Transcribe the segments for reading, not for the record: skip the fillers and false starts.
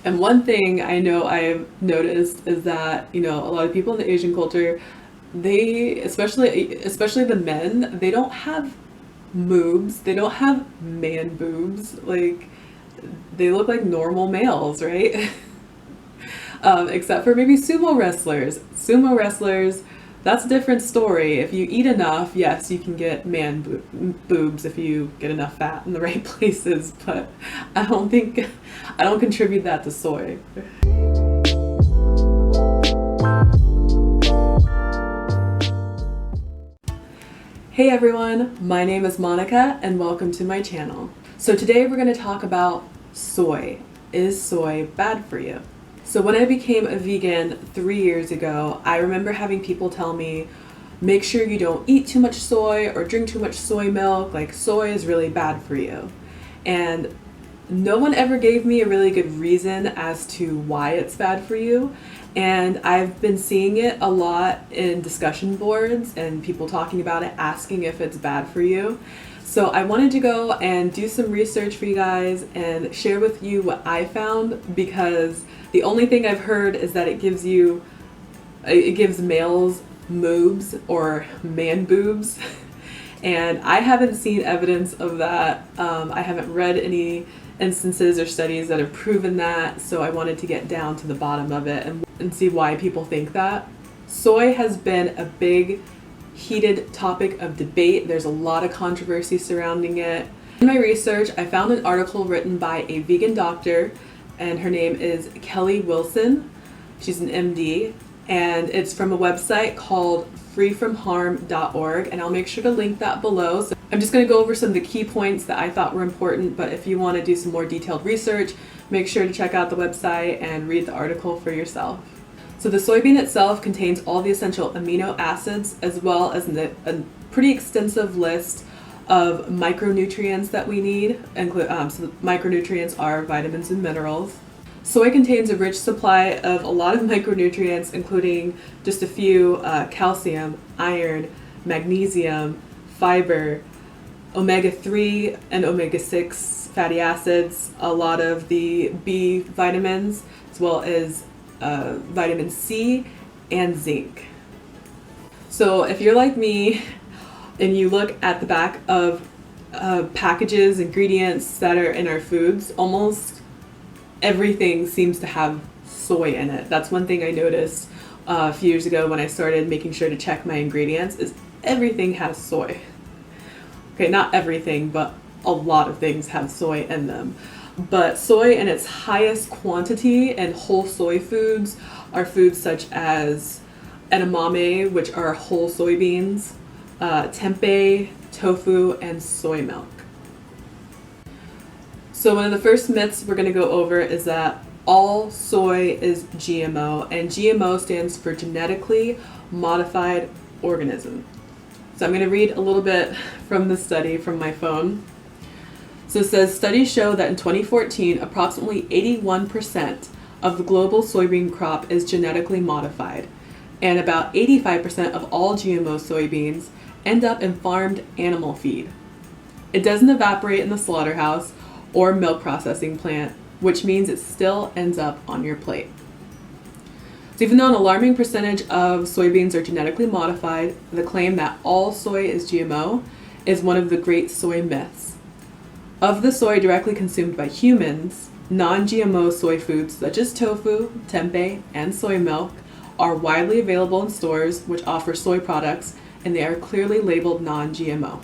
And one thing I know I've noticed is that, a lot of people in the Asian culture, they, especially the men, they don't have moobs, they don't have man boobs. Like, they look like normal males, right? Except for maybe sumo wrestlers. Sumo wrestlers, that's a different story. If you eat enough, yes, you can get boobs if you get enough fat in the right places, but I don't contribute that to soy. Hey everyone, my name is Monica and welcome to my channel. So today we're going to talk about soy. Is soy bad for you? So when I became a vegan 3 years ago, I remember having people tell me, make sure you don't eat too much soy or drink too much soy milk, like soy is really bad for you. And no one ever gave me a really good reason as to why it's bad for you. And I've been seeing it a lot in discussion boards and people talking about it, asking if it's bad for you. So I wanted to go and do some research for you guys and share with you what I found, because the only thing I've heard is that it gives males moobs or man boobs. And I haven't seen evidence of that. I haven't read any instances or studies that have proven that, so I wanted to get down to the bottom of it and see why people think that. Soy has been a big, heated topic of debate. There's a lot of controversy surrounding it. In my research, I found an article written by a vegan doctor, and her name is Kelly Wilson. She's an MD, and it's from a website called freefromharm.org, and I'll make sure to link that below. So I'm just going to go over some of the key points that I thought were important, but if you want to do some more detailed research, make sure to check out the website and read the article for yourself. So the soybean itself contains all the essential amino acids, as well as a pretty extensive list of micronutrients that we need. So micronutrients are vitamins and minerals. Soy contains a rich supply of a lot of micronutrients, including just a few: calcium, iron, magnesium, fiber, omega-3 and omega-6 fatty acids, a lot of the B vitamins, as well as vitamin C and zinc. So if you're like me and you look at the back of packages, ingredients that are in our foods, almost everything seems to have soy in it. That's one thing I noticed a few years ago when I started making sure to check my ingredients, is everything has soy. Okay, not everything, but a lot of things have soy in them. But soy in its highest quantity in whole soy foods are foods such as edamame, which are whole soybeans, tempeh, tofu, and soy milk. So one of the first myths we're going to go over is that all soy is GMO, and GMO stands for genetically modified organism. So I'm going to read a little bit from the study from my phone. So it says, studies show that in 2014, approximately 81% of the global soybean crop is genetically modified, and about 85% of all GMO soybeans end up in farmed animal feed. It doesn't evaporate in the slaughterhouse or milk processing plant, which means it still ends up on your plate. So even though an alarming percentage of soybeans are genetically modified, the claim that all soy is GMO is one of the great soy myths. Of the soy directly consumed by humans, non-GMO soy foods such as tofu, tempeh, and soy milk are widely available in stores which offer soy products, and they are clearly labeled non-GMO.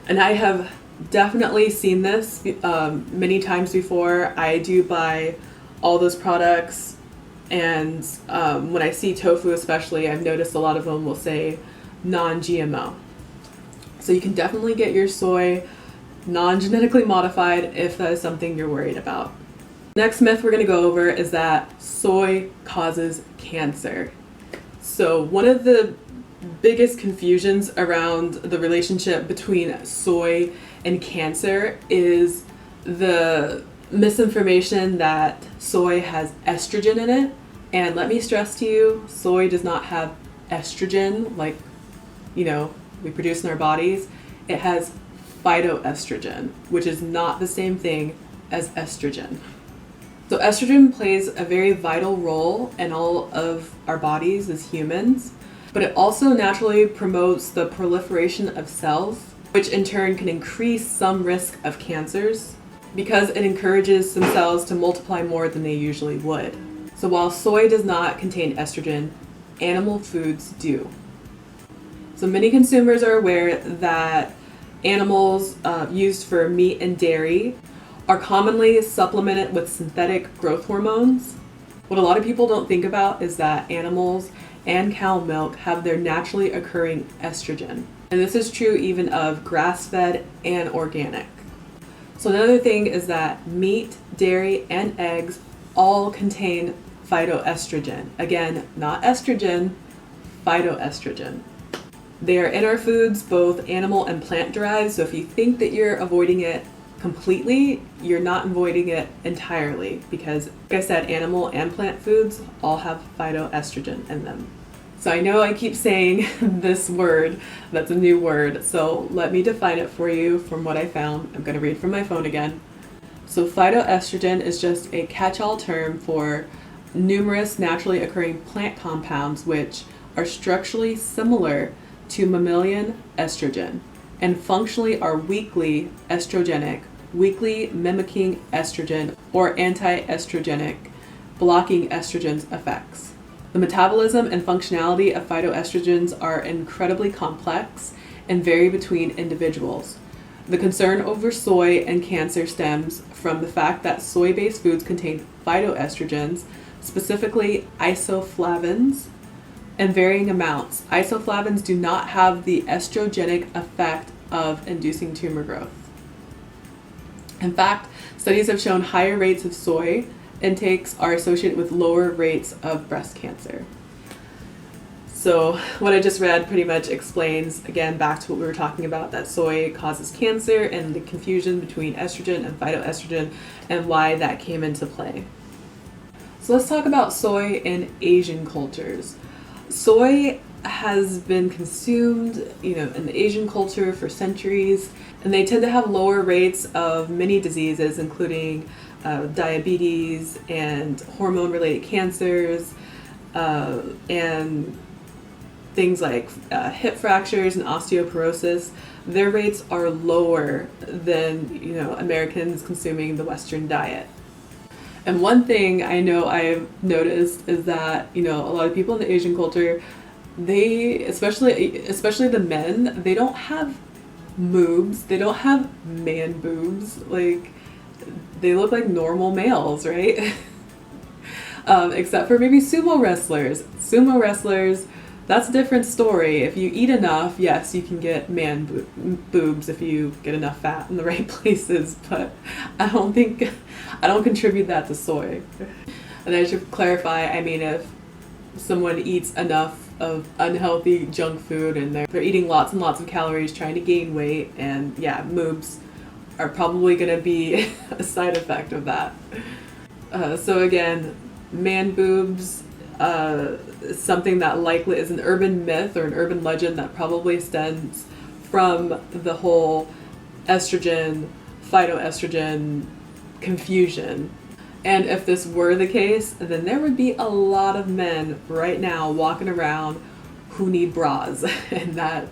And I have definitely seen this many times before. I do buy all those products, and when I see tofu especially, I've noticed a lot of them will say non-GMO. So you can definitely get your soy non-genetically modified if that is something you're worried about. Next myth we're going to go over is that soy causes cancer. So one of the biggest confusions around the relationship between soy and cancer is the misinformation that soy has estrogen in it. And let me stress to you, soy does not have estrogen like, we produce in our bodies. It has phytoestrogen, which is not the same thing as estrogen. So estrogen plays a very vital role in all of our bodies as humans, but it also naturally promotes the proliferation of cells, which in turn can increase some risk of cancers because it encourages some cells to multiply more than they usually would. So while soy does not contain estrogen, animal foods do. So many consumers are aware that animals used for meat and dairy are commonly supplemented with synthetic growth hormones. What a lot of people don't think about is that animals and cow milk have their naturally occurring estrogen. And this is true even of grass-fed and organic. So another thing is that meat, dairy, and eggs all contain phytoestrogen. Again, not estrogen, phytoestrogen. They are in our foods, both animal and plant derived, so if you think that you're avoiding it completely, you're not avoiding it entirely because, like I said, animal and plant foods all have phytoestrogen in them. So I know I keep saying this word, that's a new word, so let me define it for you from what I found. I'm going to read from my phone again. So phytoestrogen is just a catch-all term for numerous naturally occurring plant compounds which are structurally similar to mammalian estrogen and functionally are weakly estrogenic, weakly mimicking estrogen or anti-estrogenic, blocking estrogen's effects. The metabolism and functionality of phytoestrogens are incredibly complex and vary between individuals. The concern over soy and cancer stems from the fact that soy-based foods contain phytoestrogens, specifically isoflavones, in varying amounts. Isoflavones do not have the estrogenic effect of inducing tumor growth. In fact, studies have shown higher rates of soy intakes are associated with lower rates of breast cancer. So what I just read pretty much explains, again, back to what we were talking about, that soy causes cancer and the confusion between estrogen and phytoestrogen and why that came into play. So let's talk about soy in Asian cultures. Soy has been consumed, in the Asian culture for centuries, and they tend to have lower rates of many diseases, including diabetes and hormone-related cancers, and things like hip fractures and osteoporosis. Their rates are lower than Americans consuming the Western diet. And one thing I know I've noticed is that a lot of people in the Asian culture, they, especially the men, they don't have moobs, they don't have man boobs. Like, they look like normal males, right? Except for maybe sumo wrestlers. Sumo wrestlers, that's a different story. If you eat enough, yes, you can get man boobs if you get enough fat in the right places, but I don't contribute that to soy. And I should clarify, if someone eats enough of unhealthy junk food and they're eating lots and lots of calories trying to gain weight, and yeah, moobs are probably going to be a side effect of that. So again, man boobs is something that likely is an urban myth or an urban legend that probably stems from the whole estrogen, phytoestrogen confusion. And if this were the case, then there would be a lot of men right now walking around who need bras, and that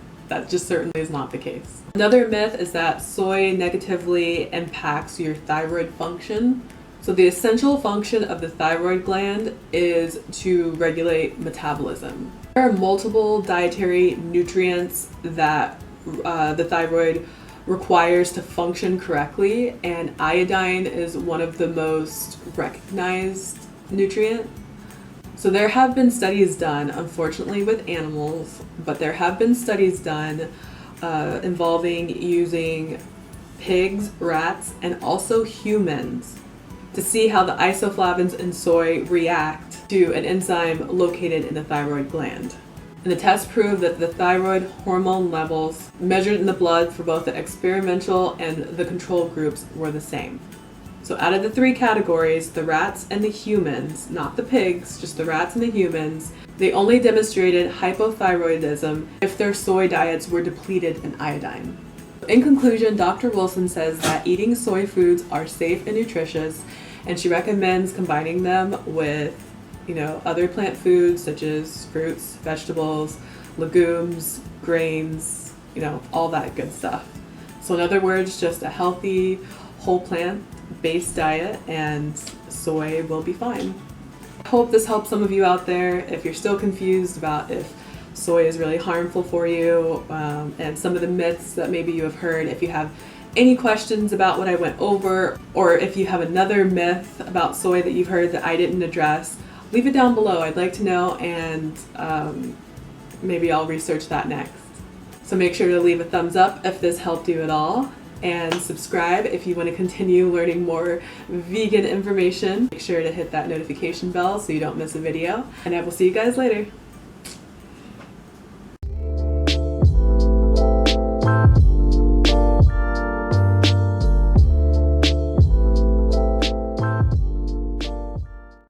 just certainly is not the case. Another myth is that soy negatively impacts your thyroid function. So the essential function of the thyroid gland is to regulate metabolism. There are multiple dietary nutrients that the thyroid requires to function correctly, and iodine is one of the most recognized nutrient. So there have been studies done, unfortunately with animals, but there have been studies done involving using pigs, rats, and also humans to see how the isoflavones in soy react to an enzyme located in the thyroid gland. And the test proved that the thyroid hormone levels measured in the blood for both the experimental and the control groups were the same. So out of the three categories, the rats and the humans, not the pigs, just the rats and the humans, they only demonstrated hypothyroidism if their soy diets were depleted in iodine. In conclusion, Dr. Wilson says that eating soy foods are safe and nutritious, and she recommends combining them with, other plant foods such as fruits, vegetables, legumes, grains, all that good stuff. So in other words, just a healthy, whole plant-based diet, and soy will be fine. I hope this helps some of you out there if you're still confused about if soy is really harmful for you, and some of the myths that maybe you have heard. If you have any questions about what I went over, or if you have another myth about soy that you've heard that I didn't address, leave it down below. I'd like to know, and maybe I'll research that next. So make sure to leave a thumbs up if this helped you at all, and subscribe if you want to continue learning more vegan information. Make sure to hit that notification bell so you don't miss a video, and I will see you guys later.